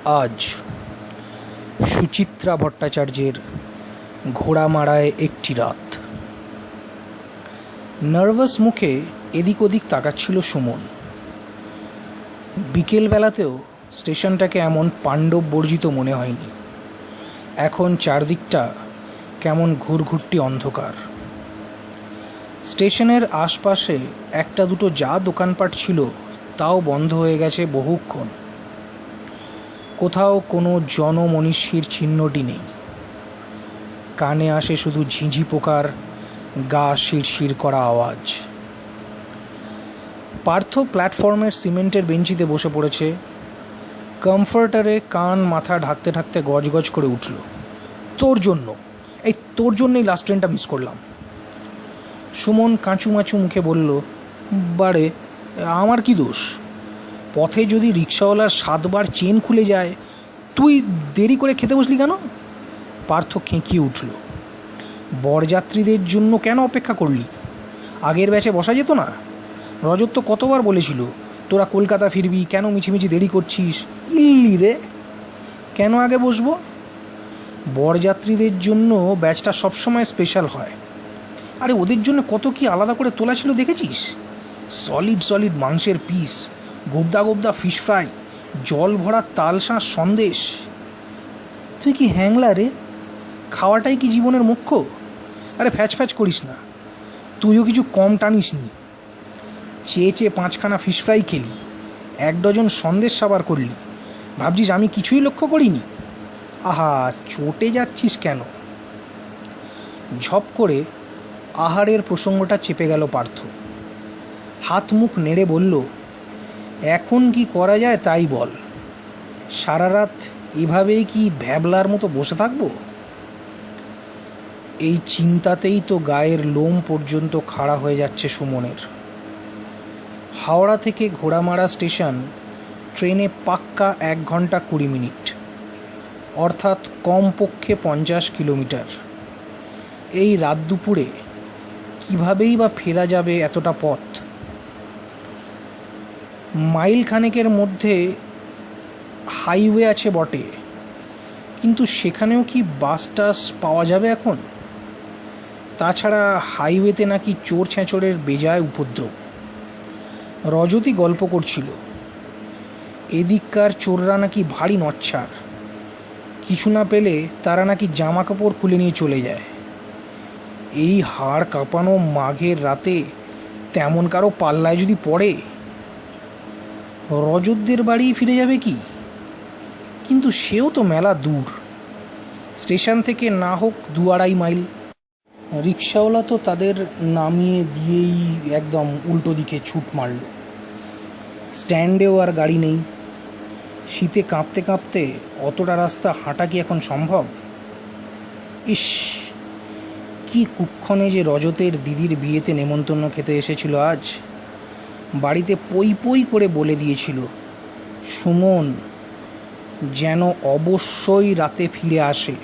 আজ সুচিত্রা ভট্টাচার্যের ঘোড়ামারায় একটি রাত। নার্ভাস মুখে এদিক ওদিক তাকাচ্ছিল সুমন। বিকেলবেলাতেও স্টেশনটাকে এমন পাণ্ডব বর্জিত মনে হয়নি। এখন চারদিকটা কেমন ঘুরঘুরটি অন্ধকার। স্টেশনের আশপাশে একটা দুটো যা দোকানপাট ছিল তাও বন্ধ হয়ে গেছে বহুক্ষণ। কোথাও কোনো জনমনীষীর চিহ্নটি নেই। কানে আসে শুধু ঝিঁঝি পোকার গা শিরশির করা আওয়াজ। পার্থ প্ল্যাটফর্মের সিমেন্টের বেঞ্চিতে বসে পড়েছে। কমফর্টারে কান মাথা ঢাকতে ঢাকতে গজগজ করে উঠল, তোর জন্যই লাস্ট ট্রেনটা মিস করলাম। সুমন কাঁচুমাচু মুখে বলল, বারে আমার কি দোষ? পথে যদি রিক্সাওয়ালার 7 বার চেন খুলে যায়, তুই দেরি করে খেতে বসলি কেন? পার্থ খেঁকিয়ে উঠল, বরযাত্রীদের জন্য কেন অপেক্ষা করলি? আগের ব্যাচে বসা যেত না? রজত তো কতবার বলেছিল তোরা কলকাতা ফিরবি, কেন মিছিমিছি দেরি করছিস? ইল্লি রে, কেন আগে বসবো? বরযাত্রীদের জন্য ব্যাচটা সবসময় স্পেশাল হয়। আরে ওদের জন্য কত কি আলাদা করে তোলা ছিল দেখেছিস? সলিড মাংসের পিস, গোবদা ফিশ ফ্রাই, জল ভরা তালশাঁস সন্দেশ। তুই কি হ্যাংলা রে? খাওয়াটাই কি জীবনের মুখ্য? আরে ফ্যাচ করিস না, তুইও কিছু কম টানিস নি। চেয়ে 5খানা ফিশ ফ্রাই খেলি, 1 ডজন সন্দেশ সাবার করলি, ভাবছিস আমি কিছুই লক্ষ্য করিনি? আহা, চটে যাচ্ছিস কেন? ঝপ করে আহারের প্রসঙ্গটা চেপে গেল পার্থ। হাত মুখ নেড়ে বলল, এখন কি করা যায় তাই বল। সারা রাত এভাবেই কি ভ্যাবলার মতো বসে থাকবো? এই চিন্তাতেই তো গায়ের লোম পর্যন্ত খাড়া হয়ে যাচ্ছে সুমনের। হাওড়া থেকে ঘোড়ামারা স্টেশন ট্রেনে পাক্কা 1 ঘন্টা 20 মিনিট, অর্থাৎ কমপক্ষে 50 কিলোমিটার। এই রাত দুপুরে কীভাবেই বা ফেরা যাবে এতটা পথ? মাইল খানেকের মধ্যে হাইওয়ে আছে বটে, কিন্তু সেখানেও কি বাস টাস পাওয়া যাবে এখন? তাছাড়া হাইওয়েতে নাকি চোর ছেঁচড়ের বেজায় উপদ্রব। রজতই গল্প করছিল, এদিককার চোররা নাকি ভারী নচ্ছার। কিছু না পেলে তারা নাকি জামা কাপড় খুলে নিয়ে চলে যায়। এই হাড় কাঁপানো মাঘের রাতে তেমন কারো পাল্লায় যদি পড়ে, রজতদের বাড়ি ফিরে যাবে কি? কিন্তু সেও তো মেলা দূর, স্টেশন থেকে না হোক 2-2.5 মাইল। রিক্সাওয়ালা তো তাদের নামিয়ে দিয়েই একদম উল্টো দিকে ছুট মারল। স্ট্যান্ডেও আর গাড়ি নেই। শীতে কাঁপতে কাঁপতে অতটা রাস্তা হাঁটা কি এখন সম্ভব? ইস, কি কুক্ষণে যে রজতের দিদির বিয়েতে নেমন্তন্ন খেতে এসেছিল আজ। বাড়িতে পই করে বলে দিয়েছিল সুমন যেন অবশ্যই রাতে ফিরে আসে।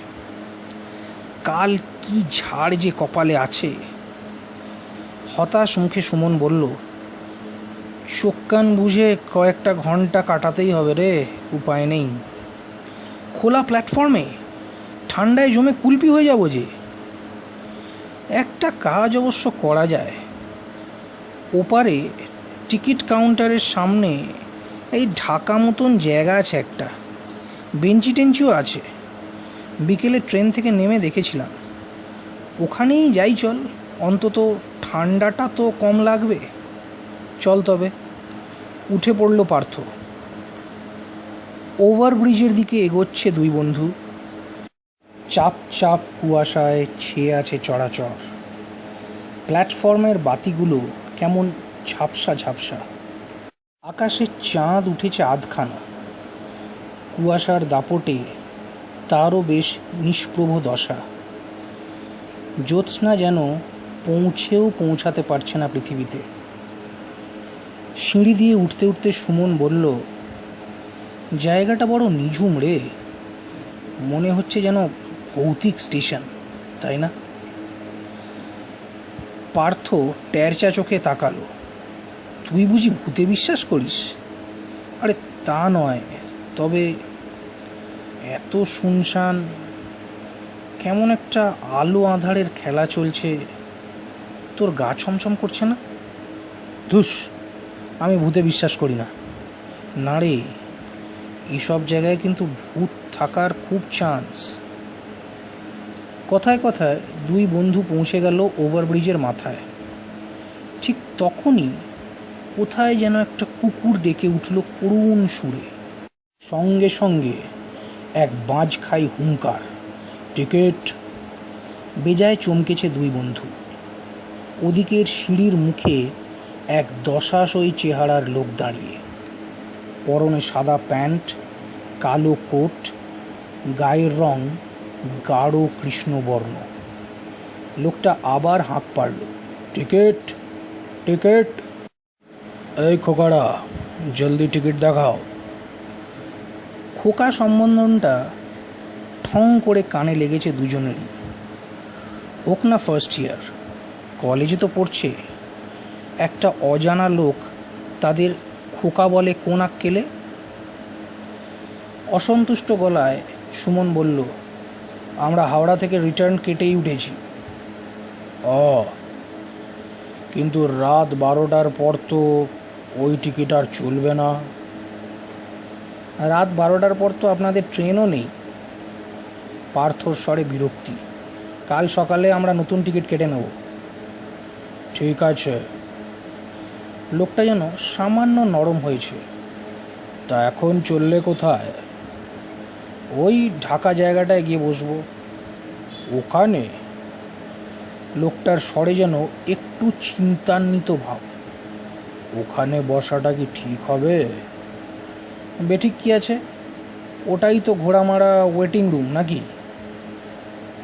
কাল কি ঝাড় যে কপালে আছে। হতাশ মুখে সুমন বলল, চোখ কান বুঝে কয়েকটা ঘন্টা কাটাতেই হবে রে, উপায় নেই। খোলা প্ল্যাটফর্মে ঠান্ডায় জমে কুলপি হয়ে যাব যে। একটা কাজ অবশ্য করা যায়, ওপারে টিকিট কাউন্টারের সামনে এই ঢাকা মতন জায়গা আছে একটা, বেঞ্চি টেঞ্চিও আছে। বিকেলে ট্রেন থেকে নেমে দেখেছিলাম, ওখানেই যাই চল, অন্তত ঠান্ডাটা তো কম লাগবে। চল তবে। উঠে পড়ল পার্থ। ওভারব্রিজের দিকে এগোচ্ছে 2 বন্ধু। চাপ কুয়াশায় ছেয়ে আছে চড়াচড়। প্ল্যাটফর্মের বাতিগুলো কেমন ঝাপসা। আকাশে চাঁদ উঠেছে আধখানা। কুয়াশার দাপটে তারও বেশ নিষ্প্রভ দশা। জ্যোৎস্না যেন পৌঁছাতে পারছে না পৃথিবীতে। সিঁড়ি দিয়ে উঠতে সুমন বলল, জায়গাটা বড় নিঝুম রে, মনে হচ্ছে যেন ভৌতিক স্টেশন, তাই না? পার্থ ট্যারচা চোখে তাকালো, তুই বুঝি ভূতে বিশ্বাস করিস? আরে তা নয়, তবে এত শুনশান, কেমন একটা আলো আঁধারের খেলা চলছে, তোর গা ছমছম করছে না? ধুস, আমি ভূতে বিশ্বাস করি না। না রে, এইসব জায়গায় কিন্তু ভূত থাকার খুব চান্স। কথায় কথায় দুই বন্ধু পৌঁছে গেল ওভারব্রিজের মাথায়। ঠিক তখনই কোথায় যেন একটা কুকুর ডেকে উঠল করুণ সুরে। সঙ্গে সঙ্গে এক বাজখাই হুঙ্কার, টিকিট! বেজায় চমকেছে দুই বন্ধু। ওদিকের সিঁড়ির মুখে এক দশাশই চেহারার লোক দাঁড়িয়ে, পরনে সাদা প্যান্ট, কালো কোট, গায়ের রং গাঢ় কৃষ্ণবর্ণ। লোকটা আবার হাঁক পারল, টিকিট, টিকিট! এই খোকারা, জলদি টিকিট দেখাও। খোকা সম্বোধনটা ঠং করে কানে লেগেছে দুজনেরই। হোক না ফার্স্ট ইয়ার, কলেজে তো পড়ছে। একটা অজানা লোক তাদের খোকা বলে কোন আক্কেলে? অসন্তুষ্ট গলায় সুমন বলল, আমরা হাওড়া থেকে রিটার্ন কেটেই উঠেছি। কিন্তু রাত 12টার পর তো ওই টিকিট আর চলবে না। রাত 12টার পর তো আপনাদের ট্রেনও নেই। পার্থর স্বরে বিরক্তি। কাল সকালে আমরা নতুন টিকিট কেটে নেব। ঠিক আছে। লোকটা যেন সামান্য নরম হয়েছে। তা এখন চললে কোথায়? ওই ঢাকা জায়গাটায় গিয়ে বসবো। ওখানে? লোকটার স্বরে যেন একটু চিন্তান্বিত ভাব। ওখানে বসাটা কি ঠিক হবে? বেঠিক কি আছে? ওটাই তো ঘোড়ামারা ওয়েটিং রুম নাকি?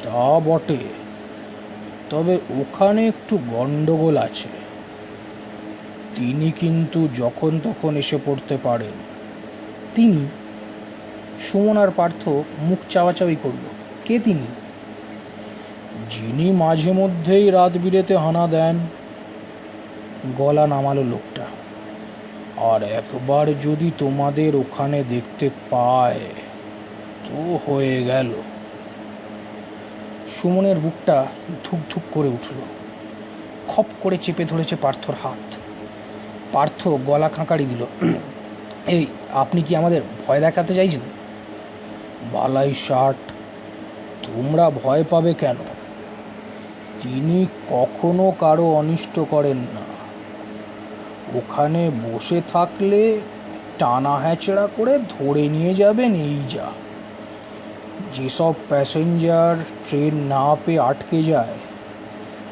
তা বটে, তবে ওখানে একটু গন্ডগোল আছে। তিনি কিন্তু যখন তখন এসে পড়তে পারেন। তিনি? সুমন আর পার্থ মুখ চাওয়াচাওয়ি করল। কে তিনি? যিনি মাঝে মধ্যেই রাত বিরেতে হানা দেন। গলা নামালো লোকটা। আর একবার যদি তোমাদের ওখানে দেখতে পায় তো হয়ে গেল। সুমনের বুকটা ধুক ধুক করে উঠল। খপ করে চেপে ধরেছে পার্থর হাত। পার্থ গলা খাঁকারি দিল, এই আপনি কি আমাদের ভয় দেখাতে চাইছেন? বালাই ষাট, তোমরা ভয় পাবে কেন? তিনি কখনো কারো অনিষ্ট করেন না। ওখানে বসে থাকলে টানা হ্যাচড়া করে ধরে নিয়ে যাবেন, এই যা। যেসব প্যাসেঞ্জার ট্রেন না পেয়ে আটকে যায়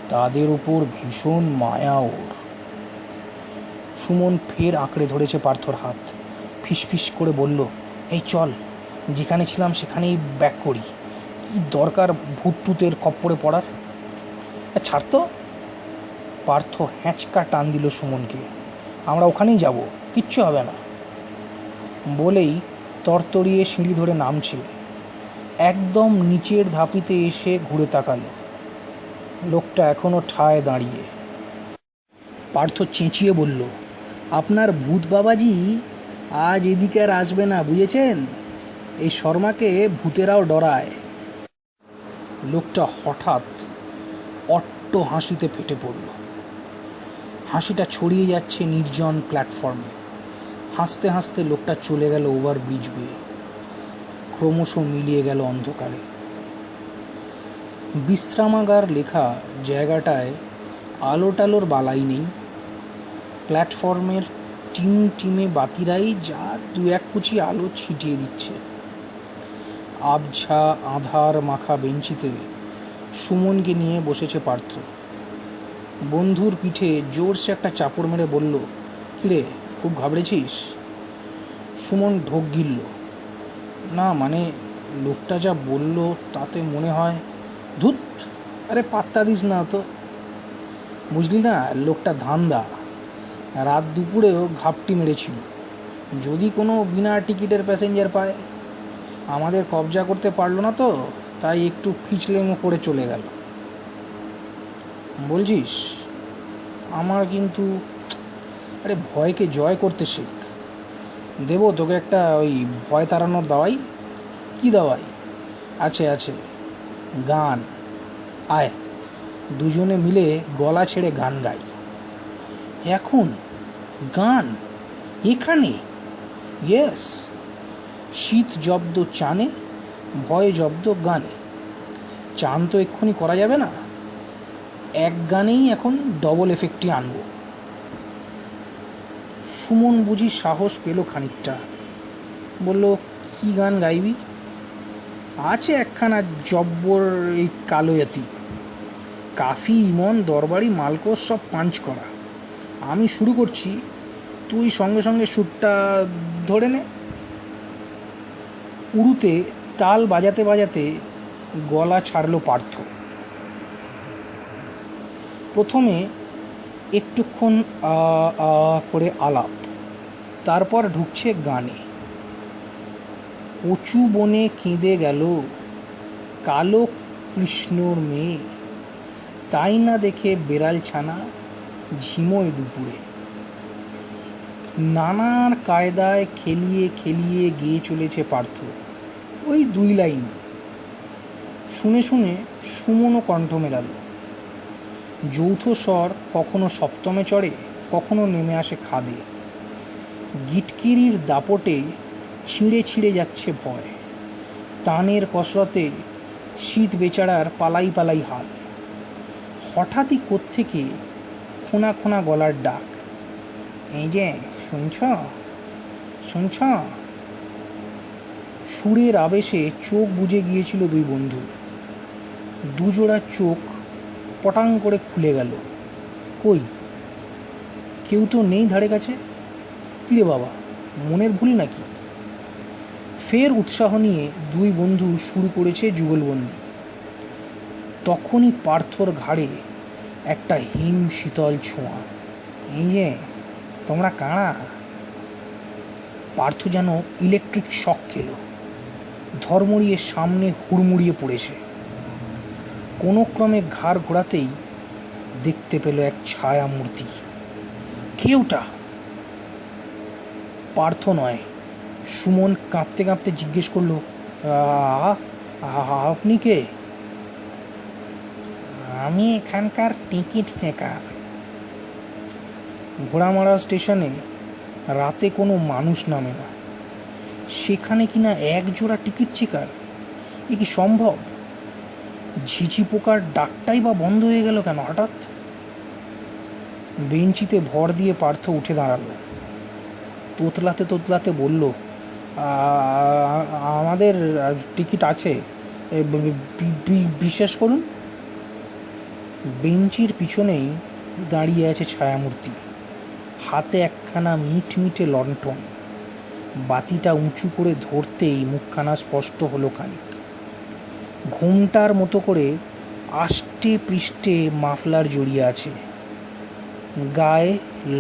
তাদের উপর ভীষণ মায়া ওর। সুমন ফের আঁকড়ে ধরেছে পার্থর হাত। ফিসফিস করে বলল, এই চল, যেখানে ছিলাম সেখানেই ব্যাক করি। কি দরকার ভূতটুতের খপ্পরে পড়ার? ছাড় তো। পার্থ হ্যাঁচকা টান দিল সুমনকে। আমরা ওখানেই যাব, কিচ্ছু হবে না। বলেই তরতরিয়ে সিঁড়ি ধরে নামছে। একদম নিচের ধাপিতে এসে ঘুরে তাকালো। লোকটা এখনো ঠায় দাঁড়িয়ে। পার্থ চেঁচিয়ে বলল, আপনার ভূত বাবাজি আজ এদিকে আর আসবে না, বুঝেছেন? এই শর্মাকে ভূতেরাও ডরায়। লোকটা হঠাৎ অট্ট হাসিতে ফেটে পড়ল। হাসিটা ছড়িয়ে যাচ্ছে নির্জন প্ল্যাটফর্মে। হাসতে হাসতে লোকটা চলে গেল ওভারব্রিজ বেয়ে। ক্রমশ মিলিয়ে গেল অন্ধকারে। বিশ্রামাগার লেখা জায়গাটায় আলো টালোর বালাই নেই। প্ল্যাটফর্মের টিমে বাতিরাই যা দু এক কুচি আলো ছিটিয়ে দিচ্ছে। আবছা আধার মাখা বেঞ্চিতে সুমনকে নিয়ে বসেছে পার্থ। বন্ধুর পিঠে জোরসে একটা চাপড় মেরে বলল, কিরে, খুব ঘাবড়েছিস? সুমন ঢোক গিলল। না মানে, লোকটা যা বলল তাতে মনে হয়। ধুত, আরে পাত্তা দিস না তো। বুঝলি না, লোকটা ধান্দা। রাত দুপুরেও ঘাপটি মেরেছিল। যদি কোনো বিনা টিকিটের প্যাসেঞ্জার পায়। আমাদের কবজা করতে পারলো না তো, তাই একটু ফিচলেমো করে চলে গেল। বলছিস? আমার কিন্তু, আরে ভয়কে জয় করতে শেখ। দেবো তোকে একটা ওই ভয় তাড়ানোর দাওয়াই। কি দাওয়াই? আছে আছে, গান। আয়, দুজনে মিলে গলা ছেড়ে গান গাই। এখন গান এখানে? ইয়েস। শীত জব্দ চানে, ভয় জব্দ গানে। চান তো এক্ষুনি করা যাবে না, এক গানেই এখন ডবল এফেক্টই আনবো। সুমন বুঝি সাহস পেল খানিকটা, বলল, কি গান গাইবি? আছে একখানা জব্বর, এই কালোয়াতি, কাফি, ইমন, দরবারি, মালকোস সব পাঞ্চ করা। আমি শুরু করছি, তুই সঙ্গে সঙ্গে সুরটা ধরে নে। উড়ুতে তাল বাজাতে বাজাতে গলা ছাড়লো পার্থ। প্রথমে একটুক্ষণ আ আ করে আলাপ, তারপর ঢুকছে গানে। কচু বনে কেঁদে গেল কালো কৃষ্ণর মেয়ে, তাই না দেখে বেড়াল ছানা ঝিমোয় দুপুরে। নানার কায়দায় খেলিয়ে খেলিয়ে গেয়ে চলেছে পার্থ, ওই 2 লাইন। শুনে শুনে সুমনও কণ্ঠ মেলাল। যৌথ স্বর কখনো সপ্তমে চড়ে, কখনো নেমে আসে খাদে। গিটকিরির দাপটে ছিঁড়ে ছিঁড়ে যাচ্ছে ভয়। তানের কসরতে শীত বেচারার পালাই পালাই হাল। হঠাৎই কোত্থেকে খোনা খোনা গলার ডাক, এই যে শুনছ শুনছ? সুরের আবেশে চোখ বুজে গিয়েছিল দুই বন্ধুর। দুজোড়া চোখ পটাং করে খুলে গেল। কই, কেউ তো নেই ধারে কাছে। কিরে বাবা, মনের ভুল নাকি? ফের উৎসাহ নিয়ে দুই বন্ধু শুরু করেছে যুগলবন্দি। তখনই পার্থর ঘাড়ে একটা হিম শীতল ছোঁয়া, এই যে তোমরা কারা? পার্থ যেন ইলেকট্রিক শক খেল, ধর্মড়িয়ে সামনে হুড়মুড়িয়ে পড়েছে। কোনো ক্রমে ঘাড় ঘোরাতেই দেখতে পেল এক ছায়া মূর্তি। কে ওটা? পার্থ নয়, সুমন কাঁপতে কাঁপতে জিজ্ঞেস করলো, আপনি কে? আমি এখানকার টিকিট চেকার। ঘোড়ামারা স্টেশনে রাতে কোনো মানুষ নামে না, সেখানে কিনা এক জোড়া টিকিট চেকার! এ কি সম্ভব? ঝিঝি পোকার ডাকটাই বা বন্ধ হয়ে গেল কেন হঠাৎ? বেঞ্চিতে ভর দিয়ে পার্থ উঠে দাঁড়ালো। তোতলাতে তোতলাতে বলল, আমাদের টিকিট আছে, বিশ্বাস করুন। বেঞ্চির পিছনেই দাঁড়িয়ে আছে ছায়ামূর্তি, হাতে একখানা মিটমিটে লণ্ঠন। বাতিটা উঁচু করে ধরতেই মুখখানা স্পষ্ট হলো খানিক। ঘোমটার মতো করে আষ্টে পৃষ্ঠে মাফলার জড়িয়ে আছে, গায়ে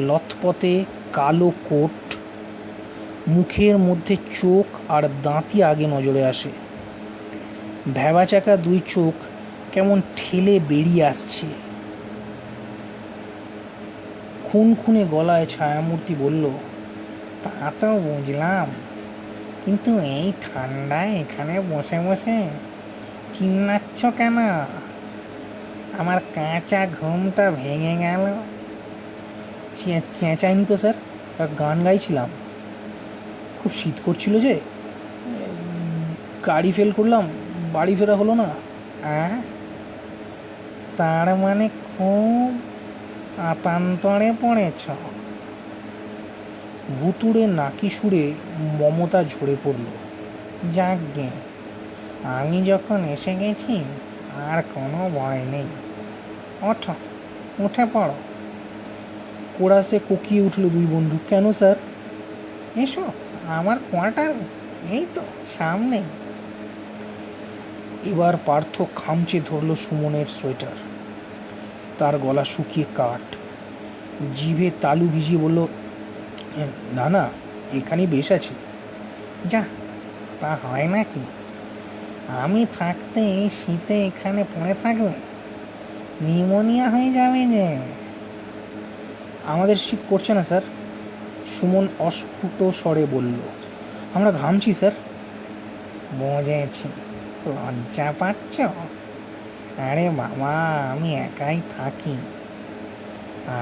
লথপথে কালো কোট। মুখের মধ্যে চোখ আর দাঁতই আগে নজরে আসে। ভ্যাবাচাকা দুই চোখ কেমন ঠেলে বেরিয়ে আসছে। খুনখুনে গলায় ছায়ামূর্তি বলল, তা তো বুঝলাম, কিন্তু এই ঠান্ডায় এখানে বসে বসে চিল্লাচ্ছ কেন? আমার কাঁচা ঘুমটা ভেঙে গেল। চেঁচাইনি তো স্যার, গান গাইছিলাম। খুব শীত করছিল যে, গাড়ি ফেল করলাম, বাড়ি ফেরা হলো না। তার মানে খুব আতান্তরে পড়েছ? ভুতুড়ে নাকি সুরে মমতা ঝরে পড়ল। যাকগে, আমি যখন এসে গেছি আর কোনো ভয় নেই। ওঠো, উঠে পড়ো। কোরাসে কোকিয়ে উঠল দুই বন্ধু। কেন স্যার? এসো, আমার কোয়ার্টার এই তো সামনে। এবার পার্থ খামচে ধরল সুমনের সোয়েটার। তার গলা শুকিয়ে কাঠ, জিভে তালু ভিজিয়ে বলল, না না, এখানেই বেশ আছি। যা, তা হয় নাকি? আমি থাকতে এই শীতে এখানে পড়ে থাকবে? নিউমোনিয়া হয়ে যাবে যে। আমাদের শীত করছে না স্যার, সুমন অস্ফুট স্বরে বলল। আমরা ঘামছি স্যার। বুঝেছি, লজ্জা পাচ্ছ? আরে বাবা, আমি একাই থাকি,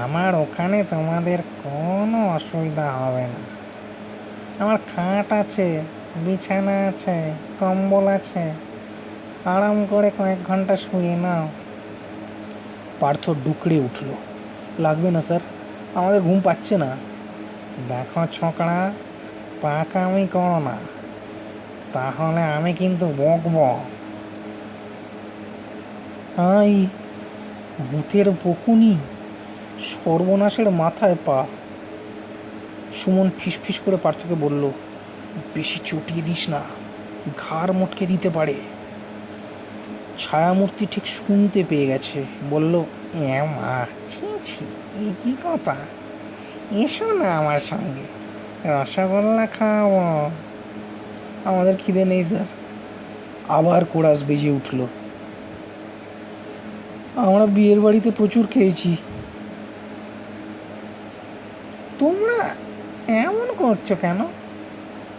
আমার ওখানে তোমাদের কোনো অসুবিধা হবে না। আমার খাট আছে, বিছানা আছে, কম্বল আছে, আরাম করে কয়েক ঘন্টা শুয়ে নাও। পার্থ ডুকরে উঠল। লাগবে না স্যার, আমাদের ঘুম পাচ্ছে না। দেখো ছোকরা, পাকামি করো না, তাহলে আমি কিন্তু বকব। আই, ভূতের বকুনি, সর্বনাশের মাথায় পা। সুমন ফিসফিস করে পার্থকে বলল, বেশি চটিয়ে দিস না, ঘাড় মটকে দিতে পারে। ছায়ামূর্তি ঠিক শুনতে পেয়ে গেছে, বলল, মা, ছি ছি, এ কি কথা, এসো না আমার সঙ্গে, রসগোল্লা খাওয়াবো। আমাদের খিদে নেই স্যার। আবার কোরাস বেজে উঠল। আমরা বিয়ের বাড়িতে প্রচুর খেয়েছি। তোমরা এমন করছো কেন?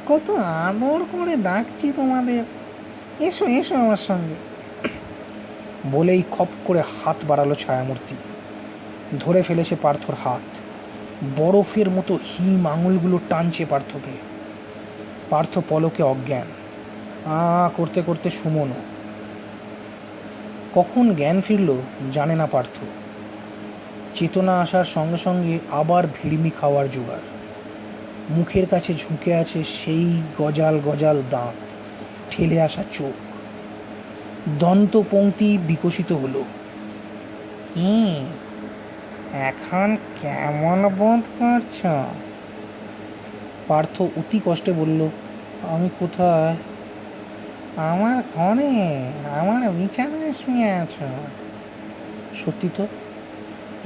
কত আদর করে ডাকছি তোমাদের, এসো এসো আমার সঙ্গে। বলেই খপ করে হাত বাড়ালো ছায়ামূর্তি। ধরে ফেলেছে পার্থর হাত, বরফের মতো হিম আঙুলগুলো টানছে পার্থকে। পার্থ পলকে অজ্ঞান, করতে করতে সুমনও। কখন জ্ঞান ফিরল জানে না পার্থ। চেতনা আসার সঙ্গে সঙ্গে আবার ভিড়মি খাওয়ার জোগাড়। মুখের কাছে ঝুঁকে আছে সেই গজাল গজাল দাঁত, ঠেলে আসা চোখ। দন্ত পংক্তি বিকশিত হলো। কি এখন কেমন বোধ করছ? পার্থ অতি কষ্টে বলল, আমি কোথায়? আমার ঘরে, আমার বিছানায় শুয়ে আছো। সত্যি তো,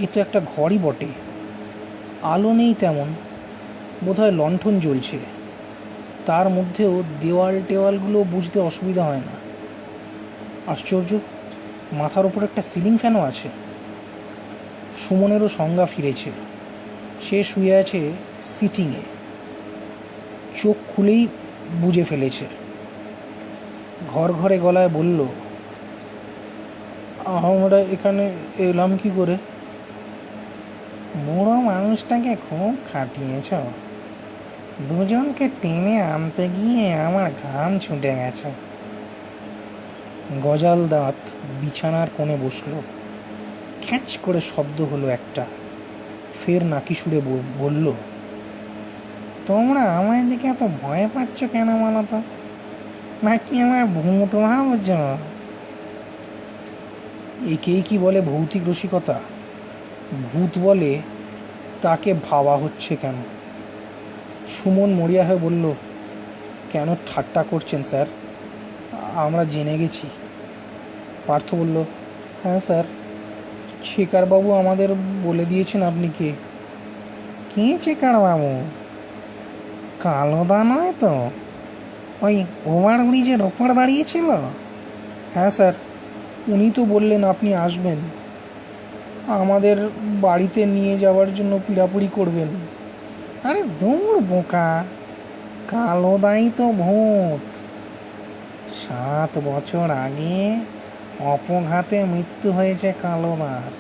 এ তো একটা ঘরই বটে। আলো নেই তেমন, বোধহয় লণ্ঠন জ্বলছে। তার মধ্যেও দেওয়াল টেওয়ালগুলো বুঝতে অসুবিধা হয় না। আশ্চর্য, মাথার ওপর একটা সিলিং ফ্যানও আছে। সুমনেরও সংজ্ঞা ফিরেছে। সে শুয়ে আছে সিটিংয়ে, চোখ খুলেই বুঝে ফেলেছে। ঘর ঘরে গলায় বলল, আমরা এখানে এলাম কি করে? বুড়ো মানুষটাকে খুব খাটিয়েছ, দুজনকে টেনে আনতে গিয়ে আমার ঘাম ছুটে গেছে। গজাল দাঁত বিছানার কোণে বসল। খ্যাচ করে শব্দ হলো একটা। ফের নাকি সুরে বলল, তোমরা আমায় দেখে এত ভয় পাচ্ছ কেন বলো তো? নাকি আমার ভূত ভাবছ? একেই কি বলে ভৌতিক রসিকতা? ভূত বলে তাকে ভাবা হচ্ছে কেন? সুমন মরিয়া হয়ে বলল, কেন ঠাট্টা করছেন স্যার? আমরা জেনে গেছি। পার্থ বলল, হ্যাঁ স্যার, শেখরবাবু আমাদের বলে দিয়েছেন আপনি কে। কে শেখরবাবু? কালোদা নয় তো? ওই ওভার ব্রিজের ওপর দাঁড়িয়েছিল? হ্যাঁ স্যার, উনি তো বললেন আপনি আসবেন, আমাদের বাড়িতে নিয়ে যাওয়ার জন্য পিড়াপুড়ি করবেন। আরে দূর বোকা, কালোদাই তো ভূত। 7 বছর আগে অপঘাতে মৃত্যু হয়েছে কালোদার।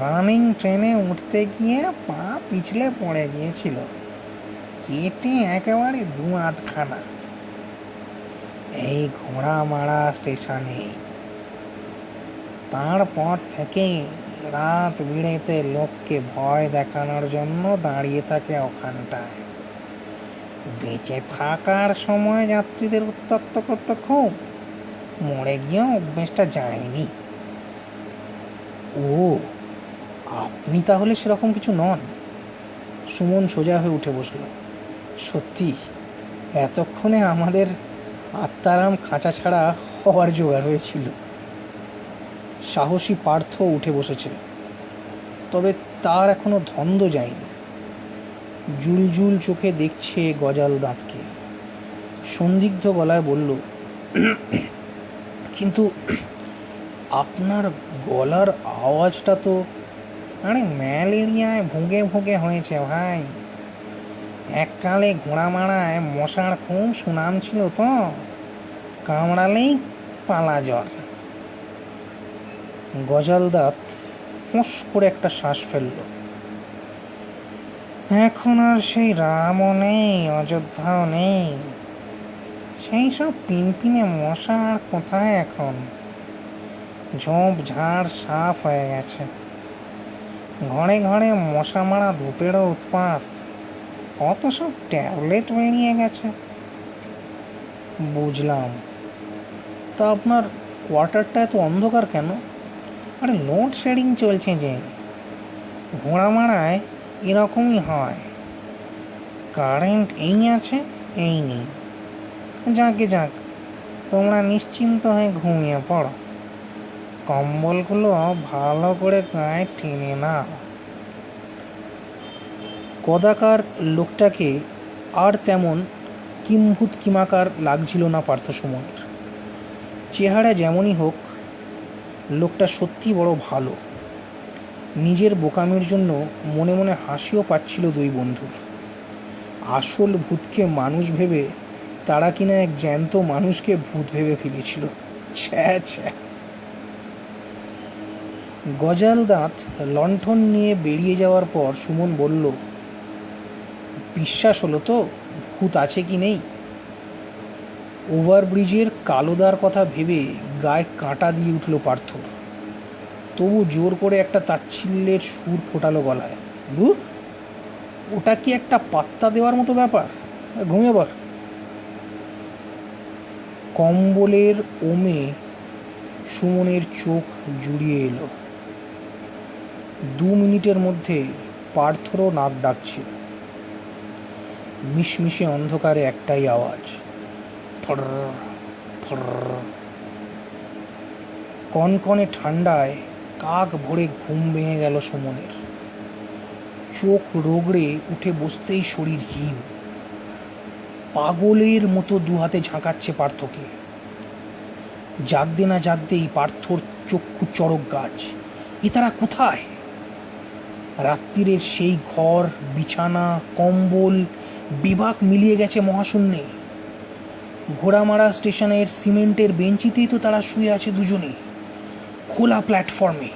রানিং ট্রেনে উঠতে গিয়ে পা পিছলে পড়ে গিয়েছিল, কেটে একেবারে 2 আধখানা এই ঘোড়ামারা স্টেশনে। তারপর থেকে রাত বিড়েতে লোককে ভয় দেখানোর জন্য দাঁড়িয়ে থাকে ওখানটায়। বেঁচে থাকার সময় যাত্রীদের উত্ত্যক্ত করতে খুব, মরে গিয়েও অভ্যেসটা যায়নি। ও, আপনি তাহলে সেরকম কিছু নন? সুমন সোজা হয়ে উঠে বসল। সত্যি, এতক্ষণে আমাদের আত্মারাম খাঁচা ছাড়া হওয়ার জোগাড় হয়েছিল। সাহসী পার্থ উঠে বসেছে, তবে তার এখনো ধন্দ যায়নি। জুলজুল চোখে দেখছে গজাল দাঁতকে। সন্দিগ্ধ গলায় বলল, কিন্তু আপনার গলার আওয়াজটা তো। আরে ম্যালেরিয়ায় ভুগে ভুগে হয়েছে ভাই। এককালে ঘোড়ামারায় মশার খুব সুনাম ছিল তো, কামড়ালেই পালা জ্বর। গজালদাত ফোঁস করে একটা শ্বাস ফেলল। এখন আর সেই রামও নেই, অযোধ্যাও নেই, সেই সব পিনপিনে মশা আর কোথায় এখন? ঝোপ ঝাড় সাফ হয়ে গেছে। ঘরে ঘরে মশা মারা ধূপেরও উৎপাত। কত সব ট্যাবলেট বেরিয়ে গেছে। বুঝলাম। তা আপনার কোয়ার্টারটা এত অন্ধকার কেন? আরে লোডশেডিং চলছে যে, ঘোড়ামারায় এরকমই হয়। কারেন্ট এই আছে, এই নেই। যাকে যাক, তোমরা নিশ্চিন্ত হয়ে ঘুমিয়ে পড়ো। কম্বলগুলো ভালো করে গায়ে টেনে নাও। কদাকার লোকটাকে আর তেমন কিম্ভূত কিমাকার লাগছিল না পার্থসুমনের। চেহারা যেমনই হোক, লোকটা সত্যি বড় ভালো। নিজের বোকামির জন্য মনে মনে হাসিও পাচ্ছিল দুই বন্ধুর। আসল ভূতকে মানুষ ভেবে তারা কিনা এক জ্যান্ত মানুষকে ভূত ভেবে ফেলেছিল। ছ্যা ছ্যা। গজালদাঁত লণ্ঠন নিয়ে বেরিয়ে যাওয়ার পর সুমন বলল, বিশ্বাস হলো তো ভূত আছে কি নেই? ওভারব্রিজের কালোদার কথা ভেবে গায়ে কাঁটা দিয়ে উঠল পার্থর। তবু জোর করে একটা তাচ্ছিল্যের সুর ফোটালো গলায়। দূর, ওটা কি একটা পাত্তা দেওয়ার মতো ব্যাপার? ঘুমিয়ে পড়। কম্বলের ওমে সুমনের চোখ জুড়িয়ে এলো। 2 মিনিটের মধ্যে পার্থরও নাক ডাকছিল। মিশমিশে অন্ধকারে একটাই আওয়াজ, ফর ফর। কনকনে ঠান্ডায় কাক ভরে ঘুম ভেঙে গেল সুমনের। চোখ রোগড়ে উঠে বসতেই শরীর হিম। পাগলের মতো দুহাতে ঝাঁকাচ্ছে পার্থকে। জাগতে না জাগতেই পার্থর চক্ষু চড়ক গাছ। এ তারা কোথায়? রাত্রিরের সেই ঘর, বিছানা, কম্বল বিভাগ মিলিয়ে গেছে মহাশূন্যে। ঘোড়ামারা স্টেশনের সিমেন্টের বেঞ্চিতেই তো তারা শুয়ে আছে দুজনে, খোলা প্ল্যাটফর্মে।